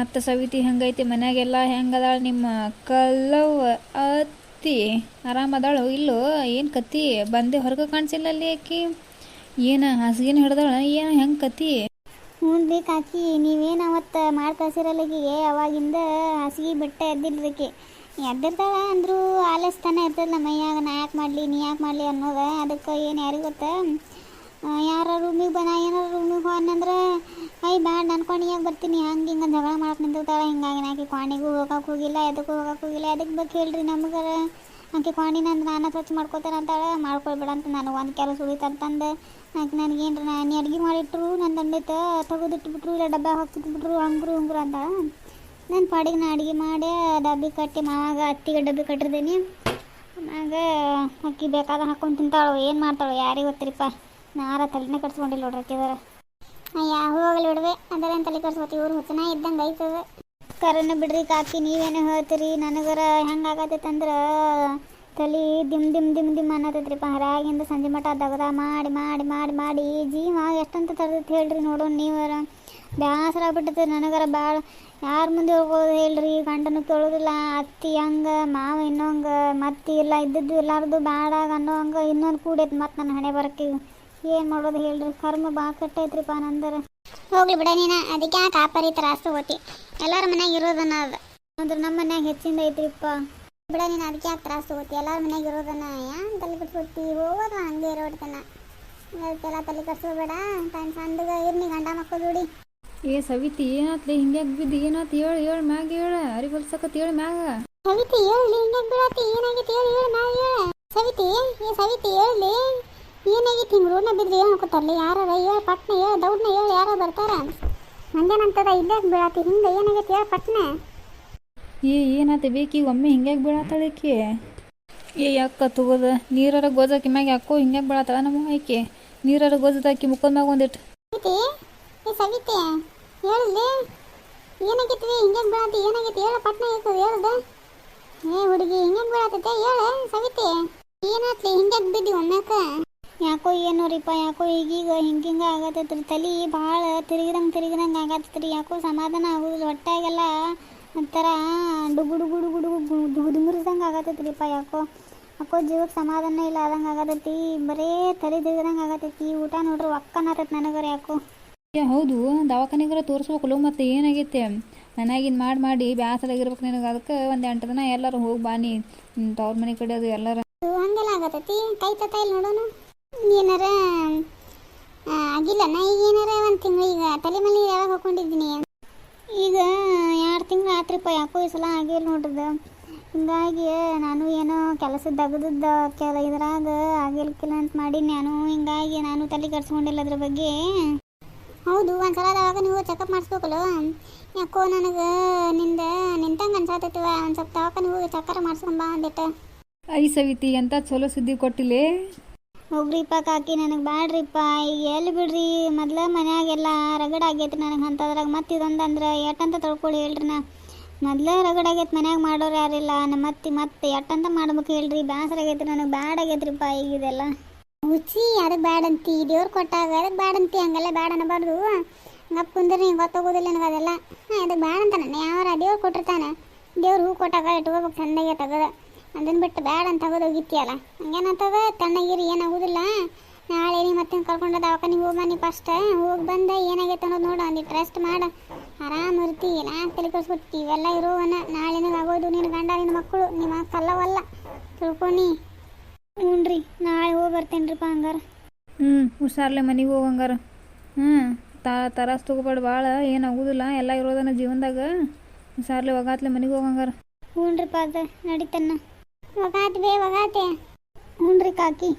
ಮತ್ತು ಸವಿತಿ ಹೆಂಗೈತಿ ಮನ್ಯಾಗೆಲ್ಲ ಹೆಂಗದಾಳ ನಿಮ್ಮ ಕಲ್ಲವ್ ಅತ್ತಿ ಆರಾಮದಾಳು ಇಲ್ಲೋ ಏನು ಕತಿ ಬಂದೆ ಹೊರಗೆ ಕಾಣಿಸಿಲ್ಲ ಅಲ್ಲಿ ಆಕಿ ಏನು ಹಾಸಿಗೆನ ಹಿಡ್ದಾಳ ಏನು ಹೆಂಗೆ ಕತಿ ಹ್ಞೂ ರೀ ಕಾಕಿ ನೀವೇನು ಅವತ್ತು ಮಾಡಿ ಕಳ್ಸಿರಲ್ಲಿಗೆ ಅವಾಗಿಂದ ಹಾಸಿಗೆ ಬಿಟ್ಟ ಎದ್ದಿಲ್ರಿಕಿ ಎದ್ದಿರ್ತಾಳ ಅಂದರೂ ಆಲಸ್ತಾನೆ ಇರ್ತದಲ್ಲ ಮೈಯಾಗ ನಾ ಯಾಕೆ ಮಾಡಲಿ ನೀ ಯಾಕೆ ಮಾಡಲಿ ಅನ್ನೋದು ಅದಕ್ಕೆ ಏನು ಯಾರಿಗೆ ಗೊತ್ತಾ ಯಾರ ರೂಮಿಗೆ ಏನಾರು ರೂಮಿಗೆ ಹೋನಂದ್ರೆ ಬ್ಯಾಡ ನನ್ನ ಕ್ವಾಣಿಯಾಗ ಬರ್ತೀನಿ ಹಂಗೆ ಹಿಂಗೆ ಜಗಳ ಮಾಡಕ್ಕೆ ನಿಂತಿರ್ತಾಳೆ ಹಿಂಗಾಗಿ ಆಕೆ ಕ್ವಾಣಿಗೂ ಹೋಗಕ್ಕೆ ಹೋಗಿಲ್ಲ ಎದಕ್ಕೂ ಹೋಗಕ್ಕೆ ಹೋಗಿಲ್ಲ ಅದಕ್ಕೆ ಬೇಕು ಹೇಳ್ರಿ ನಮಗಾರ ಆಕೆ ಕ್ವಾಣಿನ ಅಂದ್ರೆ ನಾನು ಸ್ವಚ್ಛ ಮಾಡ್ಕೋತೇನೆ ಅಂತಾಳೆ ಮಾಡ್ಕೊಳ್ಬೇಡ ಅಂತ ನನಗೆ ಒಂದು ಕೆಲಸ ಉಳಿತಂತಂದು ಆಕೆ ನನಗೇನು ನೀ ಅಡುಗೆ ಮಾಡಿಟ್ರು ನನ್ನ ತಂದೈತೆ ತೆಗೆದಿಟ್ಬಿಟ್ರು ಇಲ್ಲ ಡಬ್ಬ ಹಾಕ್ತಿಟ್ಬಿಟ್ರು ಹಂಗ್ರು ಅಂತಾಳೆ ನನ್ನ ಪಾಡಿಗೆ ನಾ ಅಡುಗೆ ಮಾಡಿ ಡಬ್ಬಿ ಕಟ್ಟಿ ಮಾವಾಗ ಅತ್ತಿಗೆ ಡಬ್ಬಿ ಕಟ್ಟಿರ್ತೀನಿ ಆಗ ಅಕ್ಕಿ ಬೇಕಾದ ಹಾಕೊಂಡು ತಿಂತಾಳು ಏನು ಮಾಡ್ತಾಳು ಯಾರಿಗೆ ಗೊತ್ತಿರಿಪ್ಪ ನಾರ ತಲೆನೇ ಕಟ್ಸ್ಕೊಂಡಿಲ್ಲ ನೋಡ್ರಿ ಅಕ್ಕಿದಾರ ಹೋಗಲಿ ಬಿಡ್ವೆ ಅದರೇನು ತಲೆ ಕಟ್ಸ್ಕೊತಿ ಇವ್ರು ಹುಚ್ಚನ ಇದ್ದಂಗೆ ಐತದ ಕರನ ಬಿಡ್ರಿ ಕಾಕಿ ನೀವೇನು ಹೇಳ್ತೀರಿ ನನಗರ ಹೆಂಗೆ ಆಗತ್ತಂದ್ರೆ ತಲೆ ದಿಮ್ ಅನ್ನತೈತ್ರಿಪ್ಪ ಹೊರಗಿಂದ ಸಂಜೆ ಮಠ ದಗದ ಮಾಡಿ ಮಾಡಿ ಮಾಡಿ ಮಾಡಿ ಜೀವ ಎಷ್ಟಂತ ತರದೈತಿ ಹೇಳ್ರಿ ನೋಡೋಣ ನೀವರ ಬೇಸರ ಆಗ್ಬಿಟ್ಟೈತೆ ನನಗರ ಭಾಳ ಯಾರ ಮುಂದೆ ಹೋಗೋದು ಹೇಳ್ರಿ ಗಂಡನು ಕೇಳೋದಿಲ್ಲ ಅತ್ತಿ ಹಂಗೆ ಮಾವ ಇನ್ನೊಂಗೆ ಮತ್ತಿ ಇಲ್ಲ ಇದ್ದದ್ದು ಎಲ್ಲಾರ್ದು ಬ್ಯಾಡಾಗ ಅನ್ನೋ ಹಂಗೆ ಇನ್ನೊಂದು ಕೂಡೈತೆ ಮತ್ತು ನನ್ನ ಹಣೆ ಬರಕ್ಕೆ ಏನು ಮಾಡೋದು ಹೇಳ್ರಿ ಕರ್ಮ ಭಾಳ ಕೆಟ್ಟೈತ್ರಿಪ್ಪ ನಂದರ ಹೋಗ್ಲಿ ಬಿಡ ನೀನು ಅದಕ್ಕೆ ಯಾಕೆ ಆಪರಿ ತ್ರಾಸು ಹೋತಿ ಎಲ್ಲರ ಮನ್ಯಾಗ ಇರೋದನ್ನ ಅದು ಅಂದ್ರೆ ನಮ್ಮ ಮನ್ಯಾಗ ಹೆಚ್ಚಿಂದ ಐತ್ರಿಪ್ಪ ಬಿಡ ನೀನು ಅದಕ್ಕೆ ಯಾಕೆ ತ್ರಾಸು ಹೋತಿ ಎಲ್ಲರ ಮನ್ಯಾಗ ಇರೋದನ್ನ ಯಾನ್ ತಲೆ ಕಟ್ಸ್ಕೊತಿ ಹೋಗೋದು ಹಂಗೆ ಇರೋಡ್ತಾನ ಅದಕ್ಕೆಲ್ಲ ತಲೆ ಕಟ್ಸ್ಕೋಬೇಡ ಸಂದಗ ಇರ್ನಿ ಗಂಡ ಮಕ್ಕಳು ಜೋಡಿ ಏ ಸವಿತಿ ಏನಾತ್ಲಿ ಹಿಂಗ್ಯಾಗ ಬಿದ್ದು ಏನಾತ್ ಹೇಳು ಮ್ಯಾಗ ಹೇಳ ಅರಿ ಹೊಲ್ಸಕತ್ ಹೇಳಿ ಮ್ಯಾಗ ಸವಿತಿ ಹೇಳಿ ಹಿಂಗ್ಯಾಗ ಬೀಳತಿ ಏನಾಗೈತಿ ಹೇಳಿ ಮ್ಯಾಗ ಹೇಳ ಸವಿತಿ ಹೇಳಿ ಏನಾಗೈತಿ ಹಿಂಗೆ ರೋಡ್ನ ಬಿದ್ದರೆ ಏನು ಹಾಕೋತಾರಲ್ಲ ಯಾರ ಹೇಳಿ ಪಟ್ನ ಹೇಳಿ ದೌಡ್ನ ಹೇಳಿ ಯಾರೋ ಬರ್ತಾರ ಮಂಜನಂತದ ಇಲ್ಲಾಗ ಬೀಳತಿ ಹಿಂಗೆ ಏನಾಗೈತಿ ಹೇಳಿ ಪಟ್ನ ಏನಾತ ಬೇಕೀಗ ಒಮ್ಮೆ ಹಿಂಗ್ಯಾಗ ಬೀಳತ್ತಾಳಕಿ ಯಾಕ ತಗೋದ ನೀರಾರ ಗೋಜಾಕಿ ಮ್ಯಾಗ ಯಾಕೋ ಹಿಂಗ್ಯಾಗ ಬೀಳತ್ತಾಳ ನಮ್ಮ ಆಯ್ಕೆ ನೀರಾರ ಗೋಜದಾಕಿ ಮುಖದ ಮ್ಯಾಗ ಒಂದಿಟ್ಟು ಸವಿತಿ ಹೇಳಿ ಏನಾಗೈತಿ ಹಿಂಗ್ಯಾಗ ಬೀಳತಿ ಏನಾಗೈತಿ ಹೇಳ ಪಟ್ನ ಹೇಳ್ದ ಹುಡುಗಿ ಹಿಂಗ್ಯಾಗ ಬೀಳತೈತೆ ಹೇಳ ಸವಿತಿ ಏನಾತ್ಲಿ ಹಿಂಗ್ಯಾಗ ಬಿದ್ದಿ ಒಮ್ಮ್ಯಾಕ ಯಾಕೋ ಏನೋರಿಪ್ಪ ಯಾಕೋ ಈಗೀಗ ಹಿಂಗೆ ಆಗತ್ತೈತ್ರಿ ತಲೆ ಭಾಳ ತಿರುಗಿದಂಗೆ ಆಗತ್ತೈತ್ರಿ ಯಾಕೋ ಸಮಾಧಾನ ಆಗೋದಿಲ್ಲ ಹೊಟ್ಟಾಗೆಲ್ಲ ಒಂಥರ ಡುಗುಡುಗುಡುಗುಡುಗುದುಂಗುರಿದಂಗೆ ಆಗತ್ತೈತ್ರಿಪ್ಪ ಯಾಕೋ ಜೀವಕ್ಕೆ ಸಮಾಧಾನ ಇಲ್ಲ ಆದಂಗೆ ಆಗತೈತಿ ಬರೇ ತಲೆ ತಿರುಗಿದಂಗೆ ಆಗತೈತಿ ಊಟ ನೋಡ್ರಿ ಒಕ್ಕನತೈತಿ ನನಗರ ಯಾಕೋ ಹೌದು ದವಾಖಾನಿಗರ ತೋರಿಸ್ಬೇಕಲ್ಲ ಮತ್ತೆ ಏನಾಗೈತೆ ಮನ್ಯಾಗಿನ ಮಾಡಿ ಬ್ಯಾಸರಾಗಿರ್ಬೇಕು ನಿನಗೆ ಅದಕ್ಕೆ ಒಂದು 8 ದಿನ ಎಲ್ಲರೂ ಹೋಗಿ ಬಾನಿ ತವ್ರ ಮನೆ ಕಡೆ ಅದು ಎಲ್ಲರ ಹಂಗೆಲ್ಲ ಆಗತೈತಿ ಕೈ ತೈಲ್ ನೋಡೋಣ ಏನಾರ ಆಗಿಲ್ಲನ ಈಗ ಏನಾರ ಒಂದು ತಿಂಗಳು ಈಗ ತಲೆ ಮೇಲೆ ಯಾವಾಗ ಹಾಕೊಂಡಿದ್ದೀನಿ ಈಗ 2 ತಿಂಗಳು ಆತ್ರಿಪ್ಪ ಯಾಕೋ ಈ ಸಲ ಆಗಿಲ್ಲ ನೋಡ್ರದ ಹಿಂಗಾಗಿ ನಾನು ಏನೋ ಕೆಲಸದ ದಗದದ್ದ ಇದ್ರಾಗ ಆಗಿಲ್ಕಿಲ್ಲ ಅಂತ ಮಾಡಿ ಹಿಂಗಾಗಿ ನಾನು ತಲೆ ಕೆಡ್ಸ್ಕೊಂಡಿಲ್ಲ ಅದ್ರ ಬಗ್ಗೆ ಹೌದು ಒಂದ್ಸಲ ಅವಾಗ ನೀವು ಚೆಕಪ್ ಮಾಡಿಸ್ಬೇಕಲ್ಲ ಯಾಕೋ ನನಗೆ ನಿಂತಂಗೆ ಅನ್ಸಾತೈತಿವ ಒಂದು ಸ್ವಲ್ಪ ದವಾಖಾನೆ ಹೋಗಿ ಚಕ್ಕರ ಮಾಡಿಸ್ಕೊಂಬ ಅಂದಿಟ್ಟು ಐ ಸವಿತಿ ಅಂತ ಚಲೋ ಸುದ್ದಿ ಕೊಟ್ಟಿಲ್ಲೇ ಹೋಗ್ರಿಪ್ಪ ಕಾಕಿ ನನಗೆ ಬ್ಯಾಡ್ರಿಪ್ಪ ಈಗ ಎಲ್ಲಿ ಬಿಡ್ರಿ ಮೊದ್ಲು ಮನ್ಯಾಗೆಲ್ಲ ರಗಡ ಆಗೈತಿ ನನಗೆ ಅಂತದ್ರಾಗ ಮತ್ತೆ ಇದೊಂದಂದ್ರೆ ಎಟ್ಟಂತ ತೊಳ್ಕೊಳ್ಳಿ ಹೇಳ್ರಿ ನಾ ಮೊದ್ಲು ರಗಡ ಆಗೈತಿ ಮನ್ಯಾಗ ಮಾಡೋರು ಯಾರಿಲ್ಲ ನಮ್ಮ ಮತ್ತೆ ಎಟ್ಟಂತ ಮಾಡ್ಬೇಕು ಹೇಳ್ರಿ ಬೇಸರ ಆಗೈತಿ ನನಗೆ ಬ್ಯಾಡ್ ಆಗೈತ್ರಿಪ್ಪ ಈಗ ಇದೆಲ್ಲ ಹುಚ್ಚಿ ಅದಕ್ಕೆ ಬ್ಯಾಡಂತಿ ದೇವ್ರು ಕೊಟ್ಟಾಗ ಅದಕ್ಕೆ ಬ್ಯಾಡಂತಿ ಹಂಗೆಲ್ಲ ಬ್ಯಾಡ ಅನ್ನಬಾರ್ದು ಹಂಗಪ್ಪ ಕುಂದ್ರೆ ಹಿಂಗೆ ಗೊತ್ತಾಗೋದಿಲ್ಲ ನನಗೆ ಅದೆಲ್ಲ ಅದಕ್ಕೆ ಬ್ಯಾಡ ಅಂತಾನೆ ಯಾರ ದೇವ್ರು ಕೊಟ್ಟಿರ್ತಾನೆ ದೇವ್ರು ಹೂ ಕೊಟ್ಟಾಗ ಇಟ್ಕೋಬೇಕು ಚಂದಾಗೆ ತೆಗೆದು ಅದನ್ನು ಬಿಟ್ಟು ಬ್ಯಾಡ ಅಂತ ತೆಗೆದು ಹೋಗಿತ್ತೀಯಲ್ಲ ಹಂಗೇನಂತದ ತಣ್ಣಗಿರಿ ಏನಾಗೋದಿಲ್ಲ ನಾಳೆ ನೀ ಮತ್ತೆ ಕರ್ಕೊಂಡು ದವಾಖಾನಿಗೆ ಹೋಗಿ ಫಸ್ಟ್ ಹೋಗಿ ಬಂದು ಏನಾಗೈತೆ ಅನ್ನೋದು ನೋಡು ಒಂದಿಟ್ಟು ರೆಸ್ಟ್ ಮಾಡ ಆರಾಮ್ ಇರ್ತೀವಿ ನಾ ತಲೆ ಕಳ್ಸ್ಕೊಡ್ತಿ ಇವೆಲ್ಲ ಇರೋವನ್ನ ನಾಳೆ ಆಗೋದು ನಿನ್ನ ಗಂಡ ನಿನ್ನ ಮಕ್ಕಳು ನಿಮ್ಮ ಕಲ್ಲವಲ್ಲ ತಿಳ್ಕೊನಿ ಹ್ಞೂ ನಾಳೆ ಹೋಗಿ ಬರ್ತೇನ್ರಿಪ್ಪ ಹಂಗಾರ ಹುಷಾರ್ಲೆ ಮನೆಗೆ ಹೋಗಂಗಾರ ತರಾಸ್ ತಗೋಬೇಡ ಭಾಳ ಏನಾಗೋದಿಲ್ಲ ಎಲ್ಲ ಇರೋದನ್ನ ಜೀವನದಾಗ ಹುಷಾರ್ಲೆ ಒಗಾತ್ಲೆ ಮನೆಗೆ ಹೋಗಂಗಾರ ಹ್ಞೂ ಅದ ನಡೀತನ್ನ ಒಗಾತೆ ಹ್ಞೂ ಕಾಕಿ